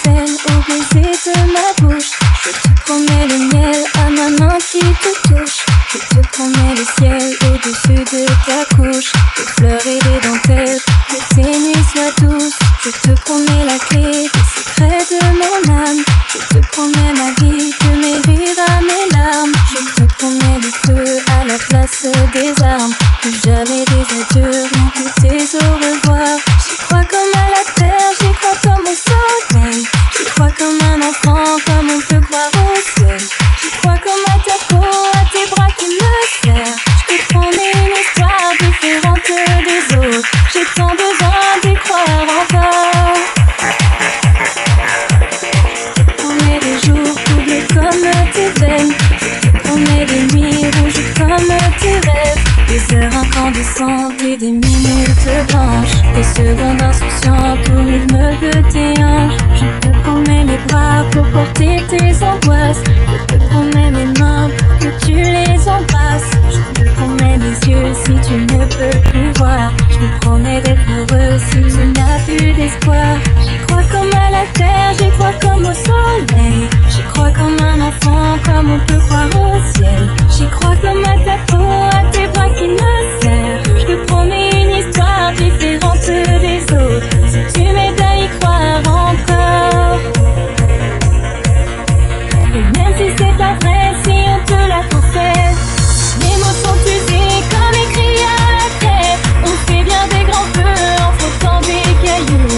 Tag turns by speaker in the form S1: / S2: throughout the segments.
S1: peine au baiser de ma bouche. Je te promets le miel à ma main qui te touche. Je te promets le ciel au-dessus de ta couche. Des fleurs et des dentelles, que tes nuits soient douces. Je te promets la clé des secrets de mon âme. Je te promets ma vie, de mes rires à mes larmes. Je te promets le feu à la place des armes. Plus jamais des adieux, rien que tes au revoir. J'y crois comme à la terre, j'y crois comme au soleil. J'y crois comme un enfant, comme on peut croire au ciel. J'y crois comme à ta peau, à tes bras qui me serrent. Je te promets une histoire différente des autres. J'ai tant besoin d'y croire encore. Je te promets des jours doubles comme tes veines. Je te promets des nuits rouges comme tes rêves. Des heures incandescentes et des minutes blanches. Des secondes insouciantes au rythme de tes hanches. Je te promets mes bras pour porter tes angoisses. Je te promets mes mains pour que tu les embrasses. Je te promets mes yeux si tu ne peux plus voir. Je te promets d'être heureux si tu n'as plus d'espoir. J'y crois comme à la terre, j'y crois comme au soleil. J'y crois comme un enfant, comme on peut croire au ciel. J'y crois comme à ta peau, à tes bras qui me serrent. Je te promets une histoire différente des autres. Si tu m'aides à y croire encore. Et même si c'est pas vrai, si on te l'a trop fait. Les mots sont usés comme écrits à la tête. On fait bien des grands feux en frottant des cailloux.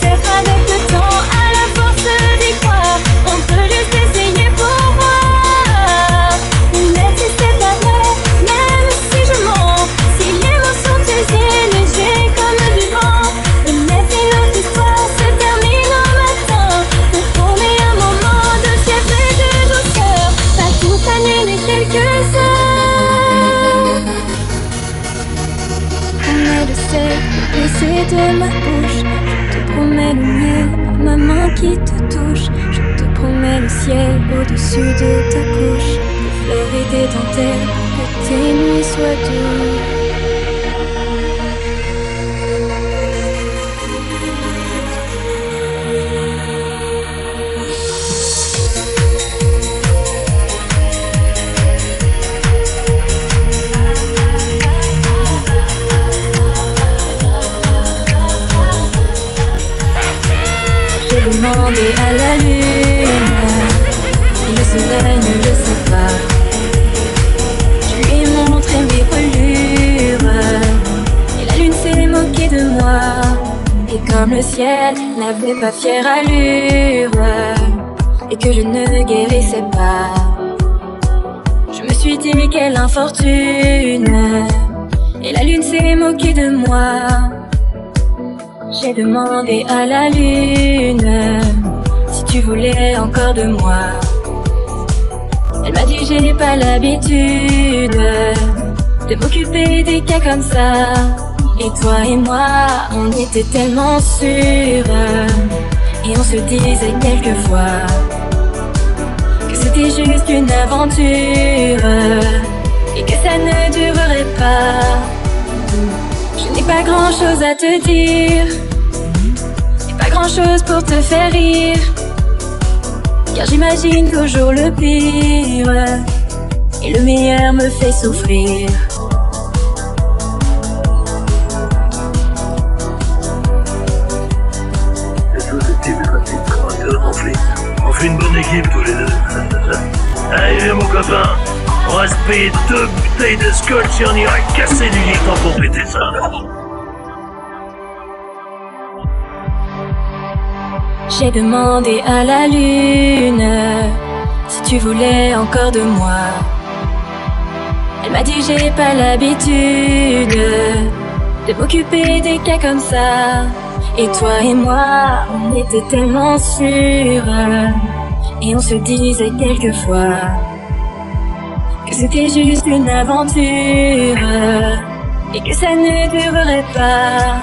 S1: Peut-être avec le temps, à la force d'y croire, on peut juste essayer pour voir. Et même si c'est pas vrai, même si je mens, si les mots sont usés, légers comme du vent. Et même si notre histoire se termine au matin, je te promets un moment de fièvre et de douceur. Pas toute l'année mais quelques heures. Promets le sel, baiser de ma bouche. Je te promets le miel, ma main qui te touche. Je te promets le ciel au-dessus de ta couche. Des fleurs et des dentelles, que tes nuits soient douces. J'ai demandé à la lune, et le soleil ne le sait pas. Je lui ai montré mes brûlures, et la lune s'est moquée de moi. Et comme le ciel n'avait pas fière allure, et que je ne guérissais pas, je me suis dit quelle infortune, et la lune s'est moquée de moi. J'ai demandé à la lune si tu voulais encore de moi. Elle m'a dit j'ai pas l'habitude de m'occuper des cas comme ça. Et toi et moi, on était tellement sûrs, et on se disait quelquefois que c'était juste une aventure, et que ça ne durerait pas. Je n'ai pas grand chose à te dire, et pas grand chose pour te faire rire, car j'imagine toujours le pire, et le meilleur me fait souffrir.
S2: On fait une bonne équipe tous les deux. Allez mon copain, on va se payer 2 bouteilles de scotch et on ira casser du litre pour péter ça.
S1: J'ai demandé à la lune si tu voulais encore de moi. Elle m'a dit j'ai pas l'habitude de m'occuper des cas comme ça. Et toi et moi, on était tellement sûrs, et on se disait quelquefois que c'était juste une aventure, et que ça ne durerait pas.